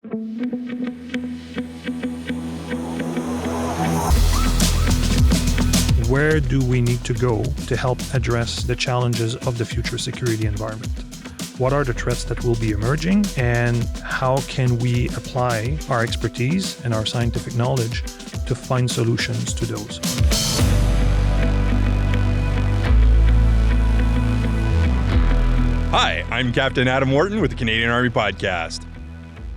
Where do we need to go to help address the challenges of the future security environment? What are the threats that will be emerging, and how can we apply our expertise and our scientific knowledge to find solutions to those? Hi, I'm Captain Adam Orton with the Canadian Army Podcast.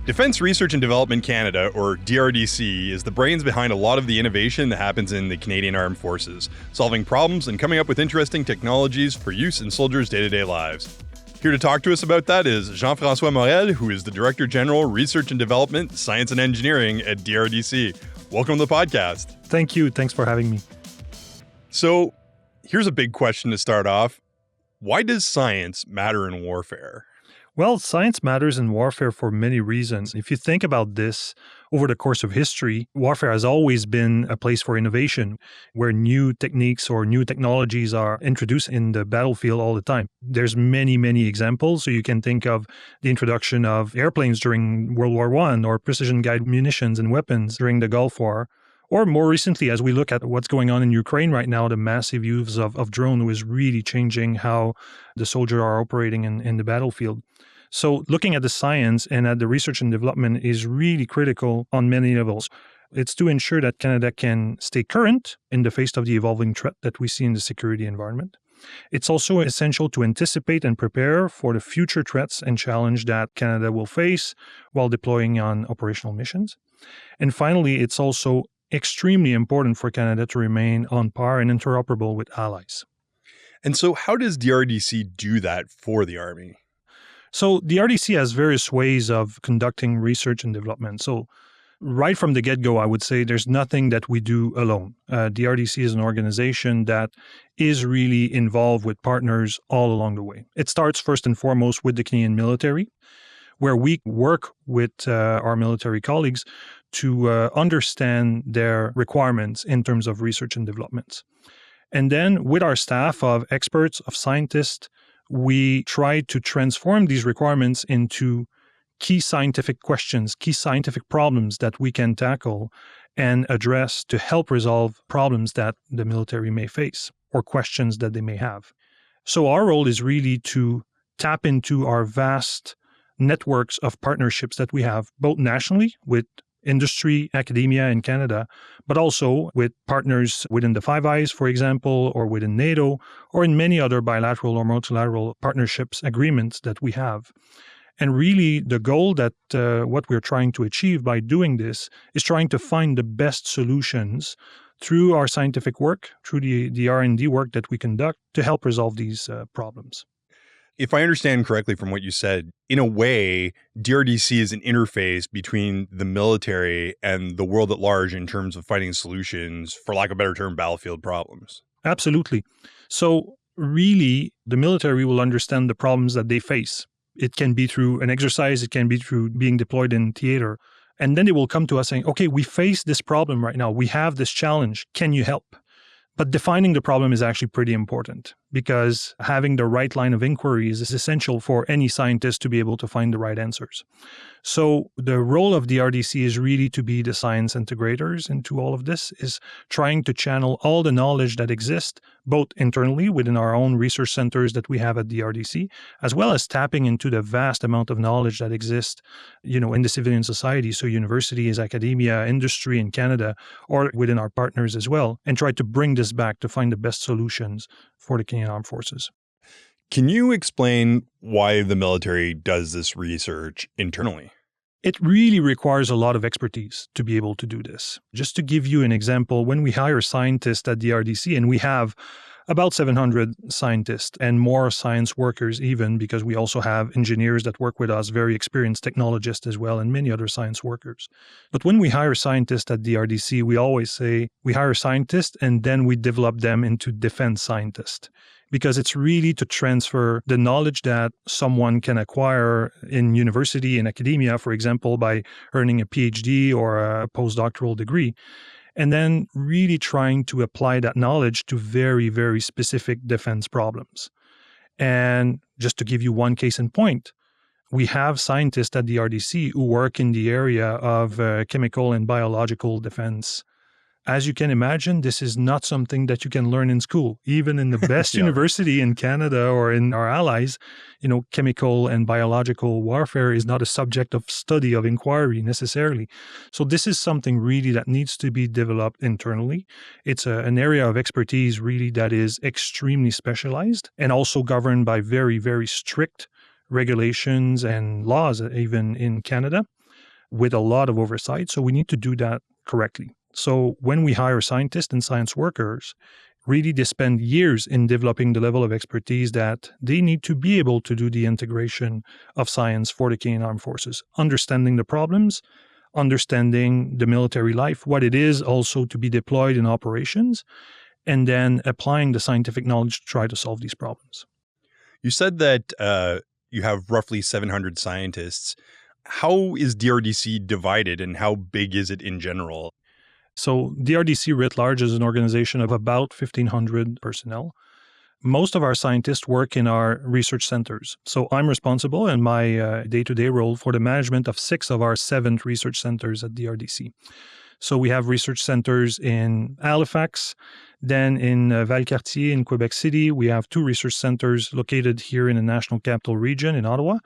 Defense Research and Development Canada, or DRDC, is the brains behind a lot of the innovation that happens in the Canadian Armed Forces, solving problems and coming up with interesting technologies for use in soldiers' day-to-day lives. Here to talk to us about that is Jean-François Morel, who is the Director General, Research and Development, Science and Engineering at DRDC. Welcome to the podcast. Thank you. Thanks for having me. So, here's a big question to start off. Why does science matter in warfare? Well, science matters in warfare for many reasons. If you think about this, over the course of history, warfare has always been a place for innovation, where new techniques or new technologies are introduced in the battlefield all the time. There's many, many examples. So you can think of the introduction of airplanes during World War I, or precision-guided munitions and weapons during the Gulf War. Or more recently, as we look at what's going on in Ukraine right now, the massive use of drone is really changing how the soldiers are operating in the battlefield. So looking at the science and at the research and development is really critical on many levels. It's to ensure that Canada can stay current in the face of the evolving threat that we see in the security environment. It's also essential to anticipate and prepare for the future threats and challenge that Canada will face while deploying on operational missions. And finally, it's also extremely important for Canada to remain on par and interoperable with allies. And so how does DRDC do that for the Army? So the RDC has various ways of conducting research and development. So right from the get-go, I would say there's nothing that we do alone. The RDC is an organization that is really involved with partners all along the way. It starts first and foremost with the Canadian military, where we work with our military colleagues to understand their requirements in terms of research and development. And then with our staff of experts, of scientists, we try to transform these requirements into key scientific questions, key scientific problems that we can tackle and address to help resolve problems that the military may face or questions that they may have. So our role is really to tap into our vast networks of partnerships that we have, both nationally with industry, academia in Canada, but also with partners within the Five Eyes, for example, or within NATO, or in many other bilateral or multilateral partnerships, agreements that we have. And really, the goal that what we're trying to achieve by doing this is trying to find the best solutions through our scientific work, through the R&D work that we conduct to help resolve these problems. If I understand correctly from what you said, in a way, DRDC is an interface between the military and the world at large in terms of finding solutions, for lack of a better term, battlefield problems. Absolutely. So really, the military will understand the problems that they face. It can be through an exercise, it can be through being deployed in theater. And then they will come to us saying, okay, we face this problem right now. We have this challenge. Can you help? But defining the problem is actually pretty important, because having the right line of inquiry is essential for any scientist to be able to find the right answers. So the role of the RDC is really to be the science integrators into all of this, is trying to channel all the knowledge that exists, both internally within our own research centers that we have at the RDC, as well as tapping into the vast amount of knowledge that exists, in the civilian society, so universities, academia, industry in Canada, or within our partners as well, and try to bring this back to find the best solutions for the Canadian Armed Forces. Can you explain why the military does this research internally? It really requires a lot of expertise to be able to do this. Just to give you an example, when we hire scientists at the RDC, and we have about 700 scientists and more science workers even, because we also have engineers that work with us, very experienced technologists as well, and many other science workers. But when we hire scientists at the RDC, we always say we hire scientists and then we develop them into defense scientists, because it's really to transfer the knowledge that someone can acquire in university and academia, for example, by earning a PhD or a postdoctoral degree, and then really trying to apply that knowledge to very, very specific defense problems. And just to give you one case in point, We have scientists at the RDC who work in the area of chemical and biological defense. As you can imagine, this is not something that you can learn in school. Even in the best Yeah. university in Canada or in our allies, chemical and biological warfare is not a subject of study, of inquiry necessarily. So this is something really that needs to be developed internally. It's an area of expertise really that is extremely specialized and also governed by very, very strict regulations and laws, even in Canada, with a lot of oversight. So we need to do that correctly. So when we hire scientists and science workers, really they spend years in developing the level of expertise that they need to be able to do the integration of science for the Canadian Armed Forces, understanding the problems, understanding the military life, what it is also to be deployed in operations, and then applying the scientific knowledge to try to solve these problems. You said that you have roughly 700 scientists. How is DRDC divided and how big is it in general? So DRDC writ large is an organization of about 1,500 personnel. Most of our scientists work in our research centers. So I'm responsible in my day-to-day role for the management of 6 of our 7 research centers at DRDC. So we have research centers in Halifax, then in Valcartier in Quebec City. We have 2 research centers located here in the National Capital Region in Ottawa.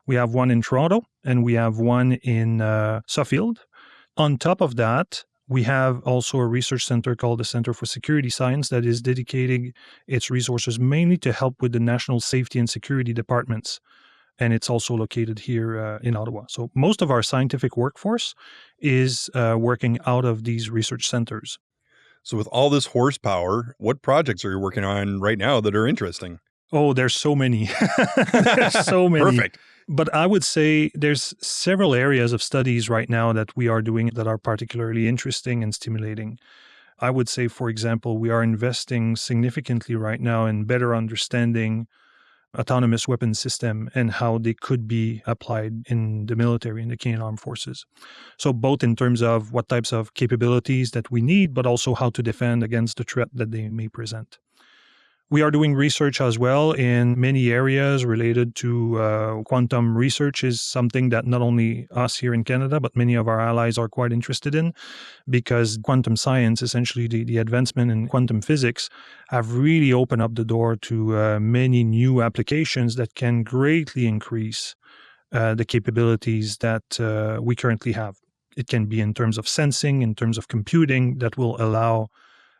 We have one in Toronto, and we have one in Suffield. On top of that, we have also a research center called the Center for Security Science that is dedicating its resources mainly to help with the national safety and security departments. And it's also located here in Ottawa. So most of our scientific workforce is working out of these research centers. So with all this horsepower, what projects are you working on right now that are interesting? Oh, there's so many. There's so many. Perfect. But I would say there's several areas of studies right now that we are doing that are particularly interesting and stimulating. I would say, for example, we are investing significantly right now in better understanding autonomous weapons system and how they could be applied in the military, in the Canadian Armed Forces. So both in terms of what types of capabilities that we need, but also how to defend against the threat that they may present. We are doing research as well in many areas related to quantum research is something that not only us here in Canada, but many of our allies are quite interested in, because quantum science, essentially the advancement in quantum physics, have really opened up the door to many new applications that can greatly increase the capabilities that we currently have. It can be in terms of sensing, in terms of computing, that will allow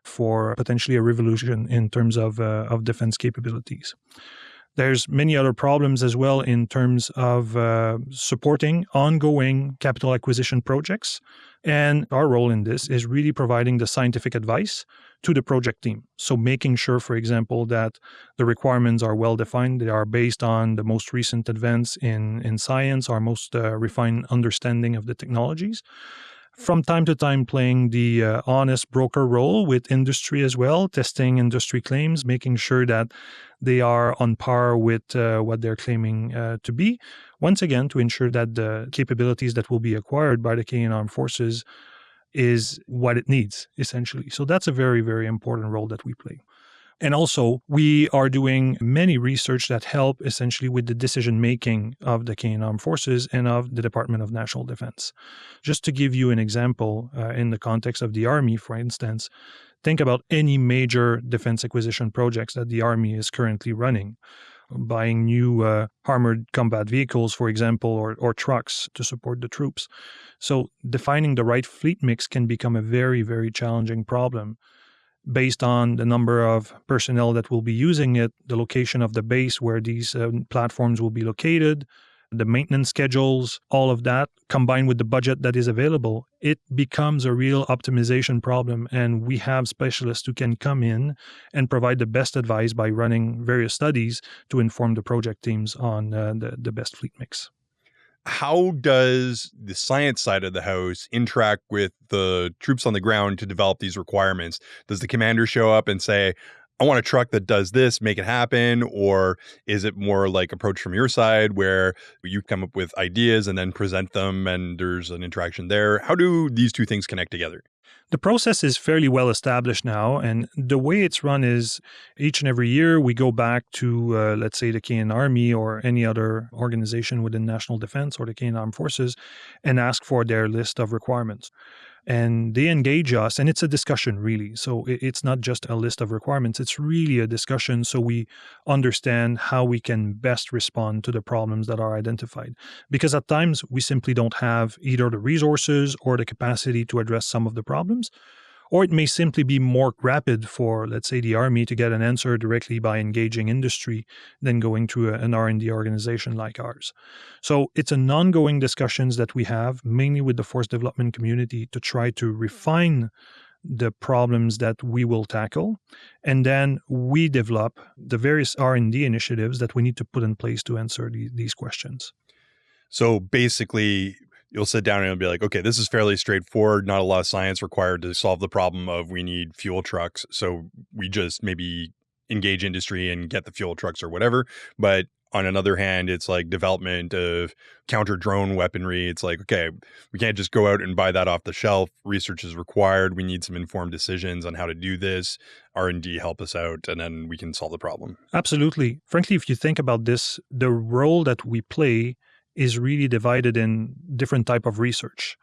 for potentially a revolution in terms of defense capabilities. There's many other problems as well in terms of supporting ongoing capital acquisition projects. And our role in this is really providing the scientific advice to the project team. So making sure, for example, that the requirements are well defined. They are based on the most recent advance in science, our most refined understanding of the technologies. From time to time, playing the honest broker role with industry as well, testing industry claims, making sure that they are on par with what they're claiming to be. Once again, to ensure that the capabilities that will be acquired by the Canadian Armed Forces is what it needs, essentially. So that's a very, very important role that we play. And also, we are doing many research that help essentially with the decision-making of the Canadian Armed Forces and of the Department of National Defense. Just to give you an example, in the context of the Army, for instance, think about any major defense acquisition projects that the Army is currently running. Buying new armored combat vehicles, for example, or trucks to support the troops. So defining the right fleet mix can become a very, very challenging problem, based on the number of personnel that will be using it, the location of the base where these platforms will be located, the maintenance schedules, all of that, combined with the budget that is available, it becomes a real optimization problem. And we have specialists who can come in and provide the best advice by running various studies to inform the project teams on the best fleet mix. How does the science side of the house interact with the troops on the ground to develop these requirements? Does the commander show up and say, I want a truck that does this, make it happen? Or is it more like approach from your side where you come up with ideas and then present them and there's an interaction there? How do these two things connect together? The process is fairly well established now, and the way it's run is each and every year we go back to, let's say, the Canadian Army or any other organization within national defense or the Canadian Armed Forces and ask for their list of requirements. And they engage us, and it's a discussion, really. So it's not just a list of requirements, it's really a discussion so we understand how we can best respond to the problems that are identified. Because at times, we simply don't have either the resources or the capacity to address some of the problems. Or it may simply be more rapid for, let's say, the Army to get an answer directly by engaging industry than going through an R&D organization like ours. So it's an ongoing discussions that we have, mainly with the force development community, to try to refine the problems that we will tackle. And then we develop the various R&D initiatives that we need to put in place to answer these questions. So basically, you'll sit down and you'll be like, okay, this is fairly straightforward. Not a lot of science required to solve the problem of we need fuel trucks. So we just maybe engage industry and get the fuel trucks or whatever. But on another hand, it's like development of counter drone weaponry. It's like, okay, we can't just go out and buy that off the shelf. Research is required. We need some informed decisions on how to do this. R&D help us out, and then we can solve the problem. Absolutely. Frankly, if you think about this, the role that we play is really divided in different type of research.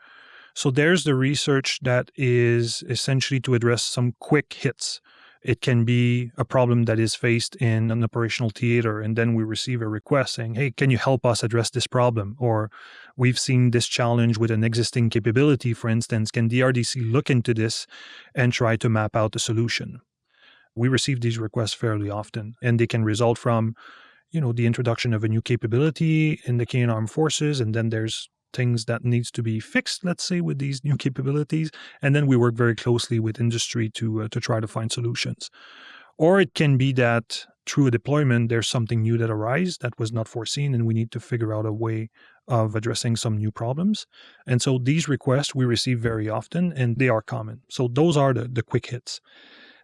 So there's the research that is essentially to address some quick hits. It can be a problem that is faced in an operational theater, and then we receive a request saying, hey, can you help us address this problem? Or we've seen this challenge with an existing capability, for instance, can DRDC look into this and try to map out a solution? We receive these requests fairly often, and they can result from the introduction of a new capability in the Canadian Armed Forces, and then there's things that needs to be fixed, let's say, with these new capabilities. And then we work very closely with industry to try to find solutions. Or it can be that through a deployment, there's something new that arises that was not foreseen, and we need to figure out a way of addressing some new problems. And so these requests we receive very often, and they are common. So those are the quick hits.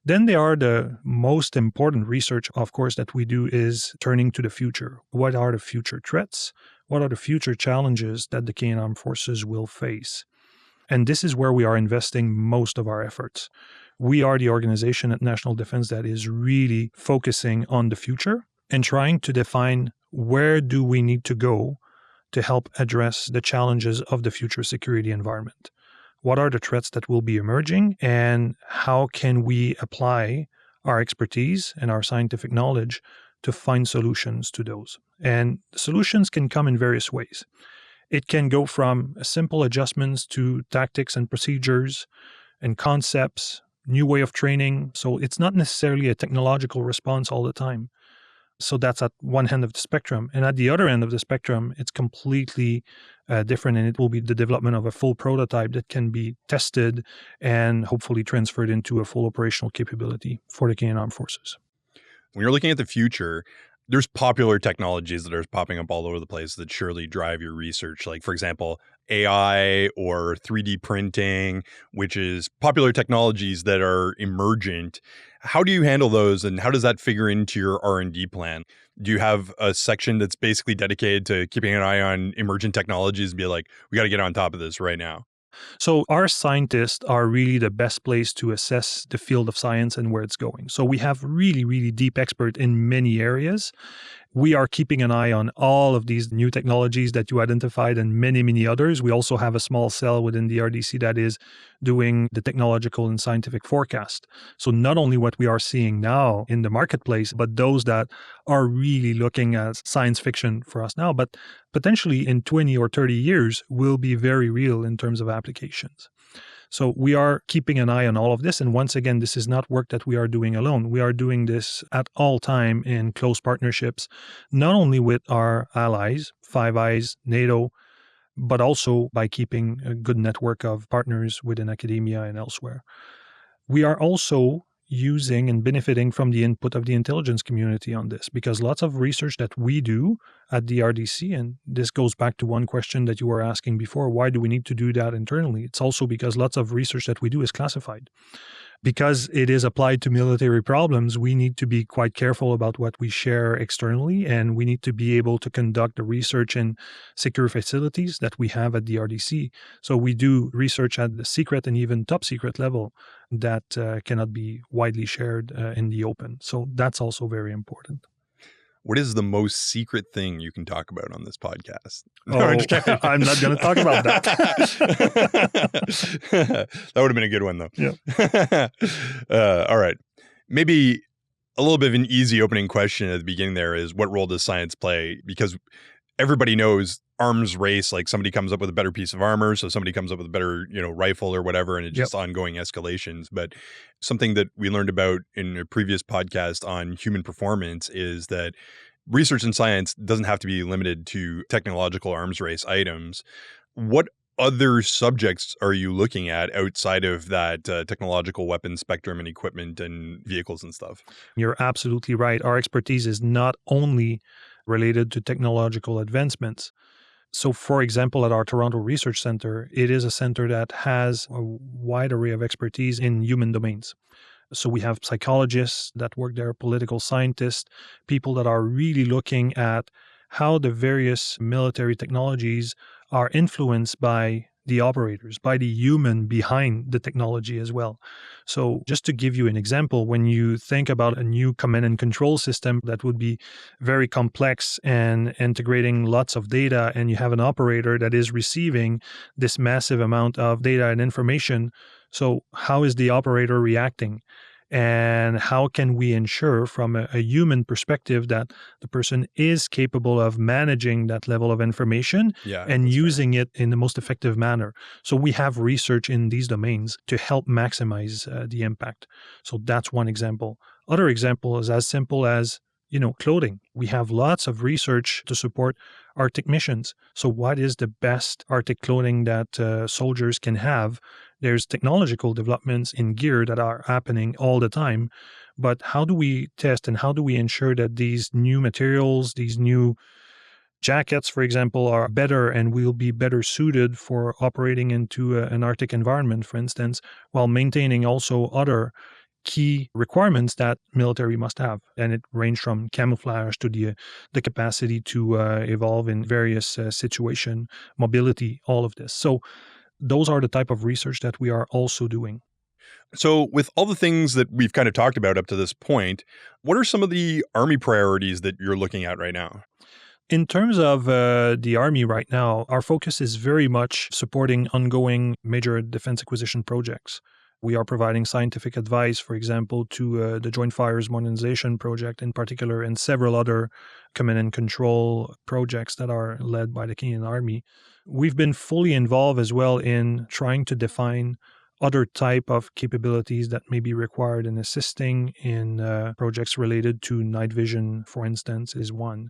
Then there are the most important research, of course, that we do is turning to the future. What are the future threats? What are the future challenges that the Canadian Armed Forces will face? And this is where we are investing most of our efforts. We are the organization at National Defense that is really focusing on the future and trying to define where do we need to go to help address the challenges of the future security environment. What are the threats that will be emerging, and how can we apply our expertise and our scientific knowledge to find solutions to those? And solutions can come in various ways. It can go from simple adjustments to tactics and procedures and concepts, new way of training. So it's not necessarily a technological response all the time. So that's at one end of the spectrum. And at the other end of the spectrum, it's completely different, and it will be the development of a full prototype that can be tested and hopefully transferred into a full operational capability for the Canadian Armed Forces. When you're looking at the future, there's popular technologies that are popping up all over the place that surely drive your research. Like, for example, AI or 3D printing, which is popular technologies that are emergent. How do you handle those, and how does that figure into your R&D plan? Do you have a section that's basically dedicated to keeping an eye on emergent technologies and be like, we got to get on top of this right now? So our scientists are really the best place to assess the field of science and where it's going. So we have really, really deep experts in many areas. We are keeping an eye on all of these new technologies that you identified and many, many others. We also have a small cell within the DRDC that is doing the technological and scientific forecast. So not only what we are seeing now in the marketplace, but those that are really looking at science fiction for us now, but potentially in 20 or 30 years will be very real in terms of applications. So we are keeping an eye on all of this. And once again, this is not work that we are doing alone. We are doing this at all time in close partnerships, not only with our allies, Five Eyes, NATO, but also by keeping a good network of partners within academia and elsewhere. We are also using and benefiting from the input of the intelligence community on this, because lots of research that we do at the DRDC, and this goes back to one question that you were asking before, why do we need to do that internally? It's also because lots of research that we do is classified. because it is applied to military problems, we need to be quite careful about what we share externally, and we need to be able to conduct the research in secure facilities that we have at DRDC. So we do research at the secret and even top secret level that cannot be widely shared in the open. So that's also very important. What is the most secret thing you can talk about on this podcast? I'm not going to talk about that. That would have been a good one, though. Yeah. All right. Maybe a little bit of an easy opening question at the beginning there is, what role does science play? Because everybody knows arms race, like somebody comes up with a better piece of armor, so somebody comes up with a better, rifle or whatever, and it's just ongoing escalations. But something that we learned about in a previous podcast on human performance is that research in science doesn't have to be limited to technological arms race items. What other subjects are you looking at outside of that technological weapons spectrum and equipment and vehicles and stuff? You're absolutely right. Our expertise is not only related to technological advancements. So, for example, at our Toronto Research Center, it is a center that has a wide array of expertise in human domains. So we have psychologists that work there, political scientists, people that are really looking at how the various military technologies are influenced by the operators, by the human behind the technology as well. So just to give you an example, when you think about a new command and control system that would be very complex and integrating lots of data, and you have an operator that is receiving this massive amount of data and information, so how is the operator reacting? And how can we ensure from a human perspective that the person is capable of managing that level of information and using it in the most effective manner? So we have research in these domains to help maximize the impact. So that's one example. Other example is as simple as clothing. We have lots of research to support Arctic missions. So what is the best Arctic clothing that soldiers can have? There's technological developments in gear that are happening all the time. But how do we test and how do we ensure that these new materials, these new jackets, for example, are better and will be better suited for operating into an Arctic environment, for instance, while maintaining also other key requirements that military must have. And it ranges from camouflage to the capacity to evolve in various situation, mobility, all of this. So those are the type of research that we are also doing. So with all the things that we've kind of talked about up to this point, what are some of the Army priorities that you're looking at right now? In terms of the Army right now, our focus is very much supporting ongoing major defense acquisition projects. We are providing scientific advice, for example, to the Joint Fires Modernization Project in particular, and several other command and control projects that are led by the Canadian Army. We've been fully involved as well in trying to define other type of capabilities that may be required in assisting in projects related to night vision, for instance, is one.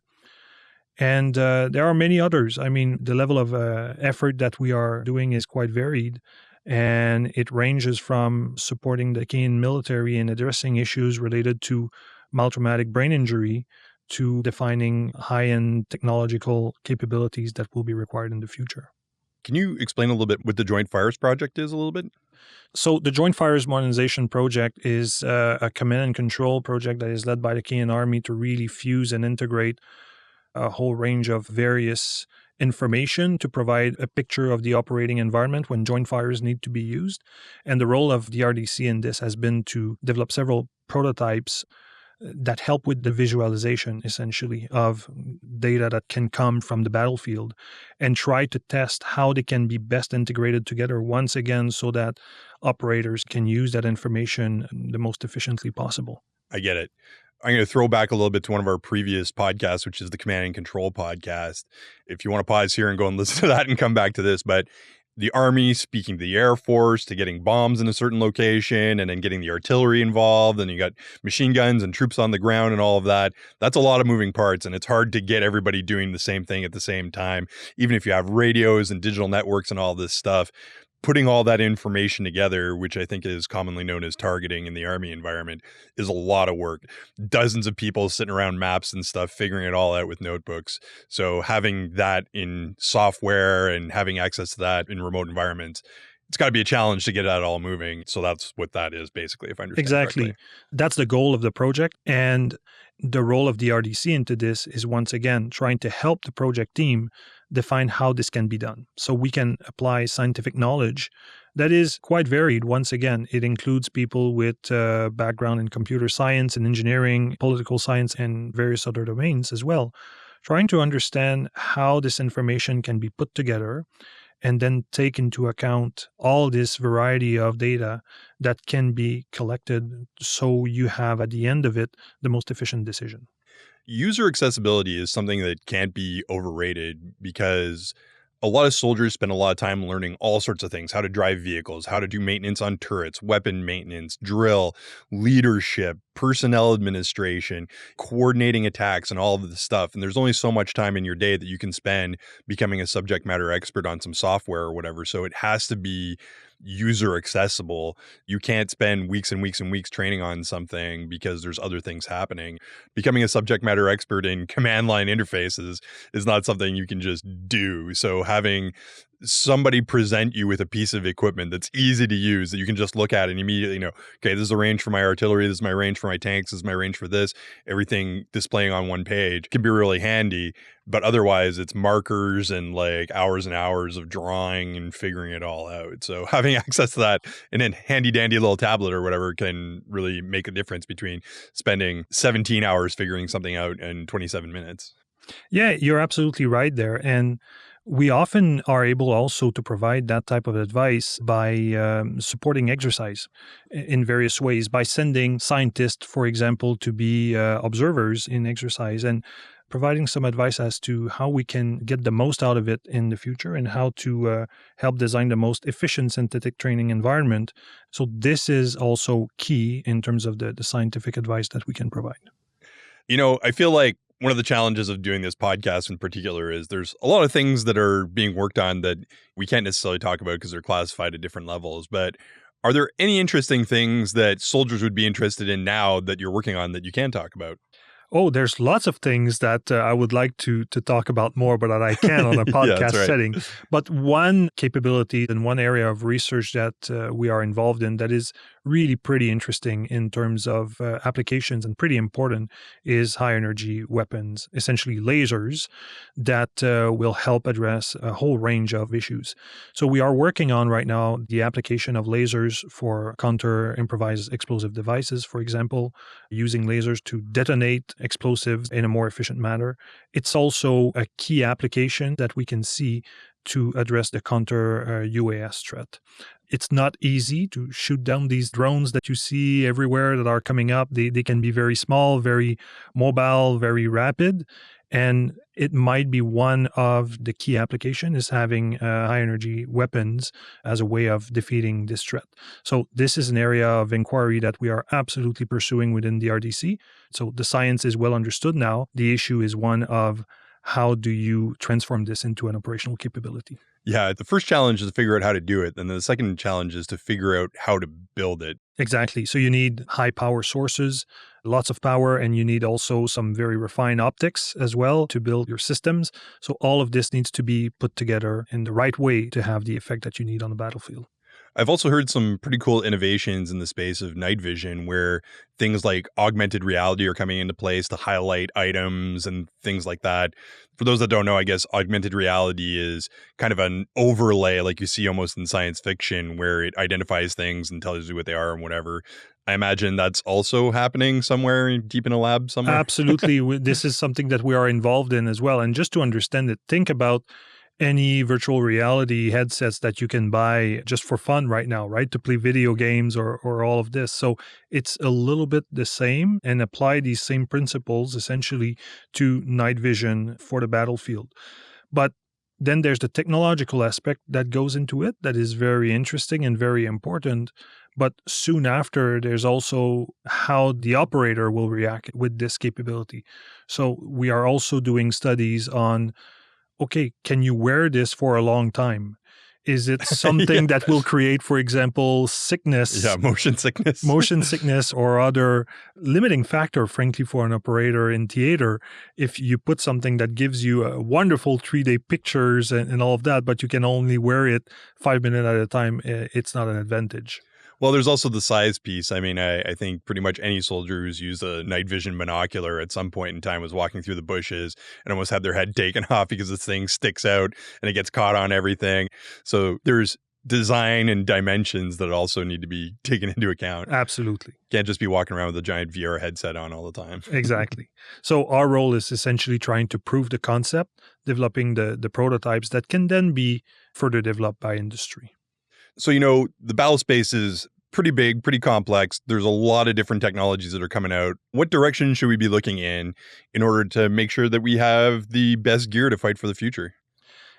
And there are many others. I mean, the level of effort that we are doing is quite varied. And it ranges from supporting the Canadian military in addressing issues related to mild traumatic brain injury to defining high-end technological capabilities that will be required in the future. Can you explain a little bit what the Joint Fires Project is a little bit? So the Joint Fires Modernization Project is a command and control project that is led by the Canadian Army to really fuse and integrate a whole range of various information to provide a picture of the operating environment when joint fires need to be used. And the role of DRDC in this has been to develop several prototypes that help with the visualization, essentially, of data that can come from the battlefield and try to test how they can be best integrated together once again so that operators can use that information the most efficiently possible. I get it. I'm going to throw back a little bit to one of our previous podcasts, which is the Command and Control podcast. If you want to pause here and go and listen to that and come back to this, but the Army speaking to the Air Force, to getting bombs in a certain location and then getting the artillery involved, and you got machine guns and troops on the ground and all of that. That's a lot of moving parts, and it's hard to get everybody doing the same thing at the same time. Even if you have radios and digital networks and all this stuff, putting all that information together, which I think is commonly known as targeting in the Army environment, is a lot of work. Dozens of people sitting around maps and stuff, figuring it all out with notebooks. So having that in software and having access to that in remote environments it's got to be a challenge to get that all moving. So that's what that is, basically, if I understand Exactly. correctly. That's the goal of the project. And the role of the RDC into this is, once again, trying to help the project team define how this can be done. So we can apply scientific knowledge that is quite varied. Once again, it includes people with background in computer science and engineering, political science, and various other domains as well, trying to understand how this information can be put together and then take into account all this variety of data that can be collected so you have, at the end of it, the most efficient decision. User accessibility is something that can't be overrated because a lot of soldiers spend a lot of time learning all sorts of things: how to drive vehicles, how to do maintenance on turrets, weapon maintenance, drill, leadership, personnel administration, coordinating attacks, and all of this stuff. And there's only so much time in your day that you can spend becoming a subject matter expert on some software or whatever. So it has to be user accessible. You can't spend weeks and weeks and weeks training on something because there's other things happening. Becoming a subject matter expert in command line interfaces is not something you can just do. So having somebody present you with a piece of equipment that's easy to use, that you can just look at and immediately know, okay, this is the range for my artillery, this is my range for my tanks, this is my range for this, everything displaying on one page, can be really handy. But otherwise, it's markers and like hours and hours of drawing and figuring it all out. So having access to that in a handy dandy little tablet or whatever can really make a difference between spending 17 hours figuring something out in 27 minutes. Yeah, you're absolutely right there. And we often are able also to provide that type of advice by supporting exercise in various ways, by sending scientists, for example, to be observers in exercise and providing some advice as to how we can get the most out of it in the future and how to help design the most efficient synthetic training environment. So this is also key in terms of the scientific advice that we can provide. You know, I feel like one of the challenges of doing this podcast in particular is there's a lot of things that are being worked on that we can't necessarily talk about because they're classified at different levels. But are there any interesting things that soldiers would be interested in now that you're working on that you can talk about? Oh, there's lots of things that I would like to talk about more, but that I can on a podcast right. setting. But one capability and one area of research that we are involved in that is really pretty interesting in terms of applications and pretty important is high energy weapons, essentially lasers that will help address a whole range of issues. So we are working on right now the application of lasers for counter improvised explosive devices, for example, using lasers to detonate explosives in a more efficient manner. It's also a key application that we can see to address the counter UAS threat. It's not easy to shoot down these drones that you see everywhere that are coming up. They can be very small, very mobile, very rapid. And it might be one of the key applications is having high energy weapons as a way of defeating this threat. So this is an area of inquiry that we are absolutely pursuing within the RDC. So the science is well understood now. The issue is one of how do you transform this into an operational capability? Yeah, the first challenge is to figure out how to do it. And then the second challenge is to figure out how to build it. Exactly. So you need high power sources, lots of power, and you need also some very refined optics as well to build your systems. So all of this needs to be put together in the right way to have the effect that you need on the battlefield. I've also heard some pretty cool innovations in the space of night vision where things like augmented reality are coming into place to highlight items and things like that. For those that don't know, I guess augmented reality is kind of an overlay like you see almost in science fiction where it identifies things and tells you what they are and whatever. I imagine that's also happening somewhere deep in a lab somewhere. Absolutely. This is something that we are involved in as well. And just to understand it, think about any virtual reality headsets that you can buy just for fun right now, right? To play video games or all of this. So it's a little bit the same and apply these same principles essentially to night vision for the battlefield. But then there's the technological aspect that goes into it that is very interesting and very important. But soon after, there's also how the operator will react with this capability. So we are also doing studies on, okay, can you wear this for a long time? Is it something that will create, for example, sickness? Yeah, motion sickness or other limiting factor, frankly, for an operator in theater. If you put something that gives you a wonderful 3D pictures and all of that, but you can only wear it 5 minutes at a time, it's not an advantage. Well, there's also the size piece. I mean, I think pretty much any soldier who's used a night vision binocular at some point in time was walking through the bushes and almost had their head taken off because this thing sticks out and it gets caught on everything. So there's design and dimensions that also need to be taken into account. Absolutely. Can't just be walking around with a giant VR headset on all the time. Exactly. So our role is essentially trying to prove the concept, developing the prototypes that can then be further developed by industry. So, the battle space is pretty big, pretty complex. There's a lot of different technologies that are coming out. What direction should we be looking in order to make sure that we have the best gear to fight for the future?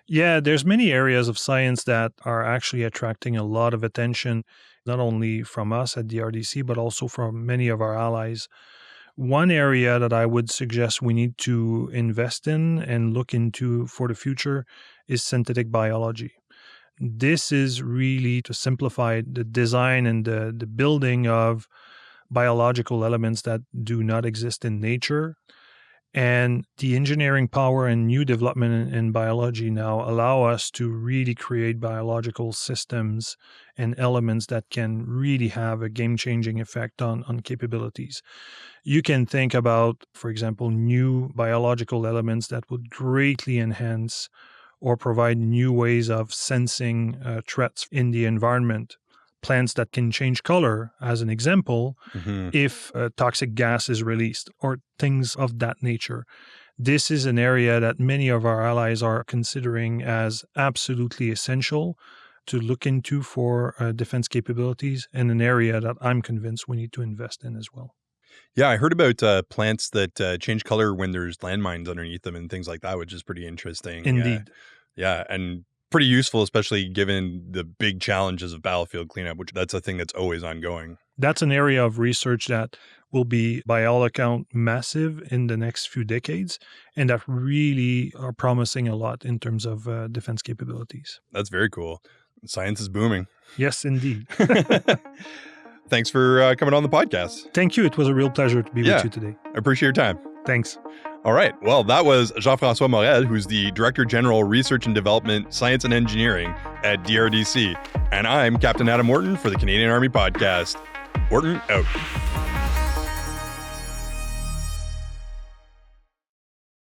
Yeah, there's many areas of science that are actually attracting a lot of attention, not only from us at DRDC, but also from many of our allies. One area that I would suggest we need to invest in and look into for the future is synthetic biology. This is really to simplify the design and the building of biological elements that do not exist in nature. And the engineering power and new development in biology now allow us to really create biological systems and elements that can really have a game-changing effect on capabilities. You can think about, for example, new biological elements that would greatly enhance or provide new ways of sensing threats in the environment. Plants that can change color, as an example, if a toxic gas is released, or things of that nature. This is an area that many of our allies are considering as absolutely essential to look into for defense capabilities, and an area that I'm convinced we need to invest in as well. Yeah, I heard about plants that change color when there's landmines underneath them and things like that, which is pretty interesting. Indeed. Yeah, and pretty useful, especially given the big challenges of battlefield cleanup, which that's a thing that's always ongoing. That's an area of research that will be, by all account, massive in the next few decades, and that really are promising a lot in terms of defense capabilities. That's very cool. Science is booming. Yes, indeed. Thanks for coming on the podcast. Thank you. It was a real pleasure to be with you today. I appreciate your time. Thanks. All right. Well, that was Jean-François Morel, who's the Director General, Research and Development, Science and Engineering at DRDC. And I'm Captain Adam Orton for the Canadian Army Podcast. Orton out.